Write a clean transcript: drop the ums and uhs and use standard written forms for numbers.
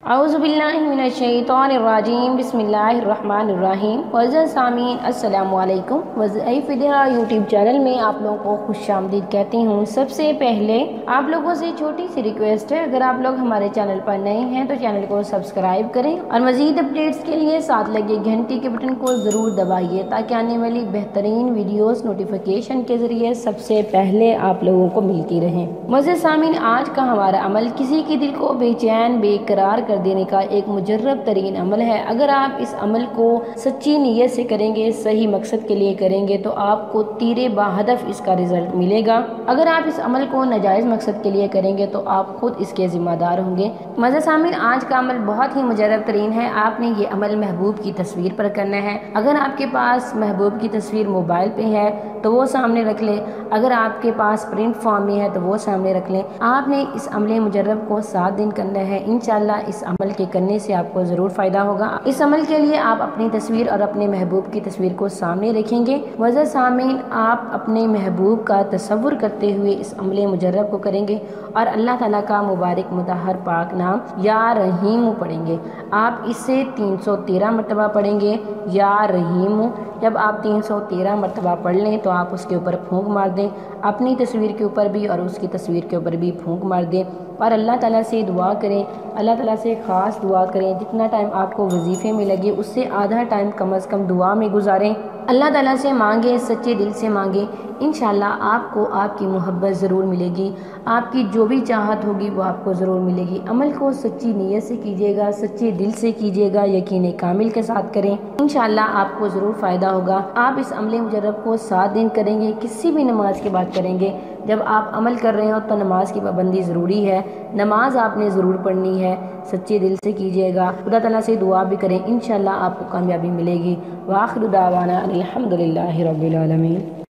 اعوذ باللہ من الشیطان الرجیم بسم اللہ الرحمن الرحیم معزز سامعین السلام علیکم۔ وظائف فدیہ یوٹیوب چینل میں آپ لوگوں کو خوش آمدید کہتی ہوں۔ سب سے پہلے آپ لوگوں سے چھوٹی سی ریکویسٹ ہے، اگر آپ لوگ ہمارے چینل پر نئے ہیں تو چینل کو سبسکرائب کریں اور مزید اپڈیٹس کے لیے ساتھ لگے گھنٹی کے بٹن کو ضرور دبائیے تاکہ آنے والی بہترین ویڈیوز نوٹیفیکیشن کے ذریعے سب سے پہلے آپ لوگوں کو ملتی رہیں۔ معزز سامعین، آج کا ہمارا عمل کسی کے دل کو بے چین بے قرار کر دینے کا ایک مجرب ترین عمل ہے۔ اگر آپ اس عمل کو سچی نیت سے کریں گے، صحیح مقصد کے لیے کریں گے تو آپ کو تیرے بہدف اس کا رزلٹ ملے گا۔ اگر آپ اس عمل کو ناجائز مقصد کے لیے کریں گے تو آپ خود اس کے ذمہ دار ہوں گے۔ معزز سامعین، آج کا عمل بہت ہی مجرب ترین ہے۔ آپ نے یہ عمل محبوب کی تصویر پر کرنا ہے۔ اگر آپ کے پاس محبوب کی تصویر موبائل پہ ہے تو وہ سامنے رکھ لیں، اگر آپ کے پاس پرنٹ فارم میں ہے تو وہ سامنے رکھ لیں۔ آپ نے اس عمل مجرب کو 7 دن کرنا ہے۔ انشاءاللہ اس عمل کے کرنے سے آپ کو ضرور فائدہ ہوگا۔ اس عمل کے لیے آپ اپنی تصویر اور اپنے محبوب کی تصویر کو سامنے رکھیں گے۔ معزز سامعین، آپ اپنے محبوب کا تصور کرتے ہوئے اس عمل مجرب کو کریں گے اور اللہ تعالیٰ کا مبارک مطہر پاک نام یا رحیم پڑھیں گے۔ آپ اسے 313 مرتبہ پڑھیں گے، یا رحیم۔ جب آپ 313 مرتبہ پڑھ لیں تو آپ اس کے اوپر پھونک مار دیں، اپنی تصویر کے اوپر بھی اور اس کی تصویر کے اوپر بھی پھونک مار دیں اور اللہ تعالیٰ سے دعا کریں۔ اللہ تعالیٰ سے خاص دعا کریں، جتنا ٹائم آپ کو وظیفے میں لگے اس سے آدھا ٹائم کم از کم دعا میں گزاریں۔ اللہ تعالیٰ سے مانگیں، سچے دل سے مانگیں، انشاءاللہ آپ کو آپ کی محبت ضرور ملے گی۔ آپ کی جو بھی چاہت ہوگی وہ آپ کو ضرور ملے گی۔ عمل کو سچی نیت سے کیجیے گا، سچے دل سے کیجیے گا، یقین کامل کے ساتھ کریں، انشاءاللہ آپ کو ضرور فائدہ ہوگا۔ آپ اس عمل مجرب کو 7 دن کریں گے، کسی بھی نماز کے بعد کریں گے۔ جب آپ عمل کر رہے ہو تو نماز کی پابندی ضروری ہے، نماز آپ نے ضرور پڑھنی ہے، سچے دل سے کیجیے گا، خدا تعالیٰ سے دعا بھی کریں، انشاءاللہ آپ کو کامیابی ملے گی۔ وآخر دعوانا الحمدللہ رب العالمین۔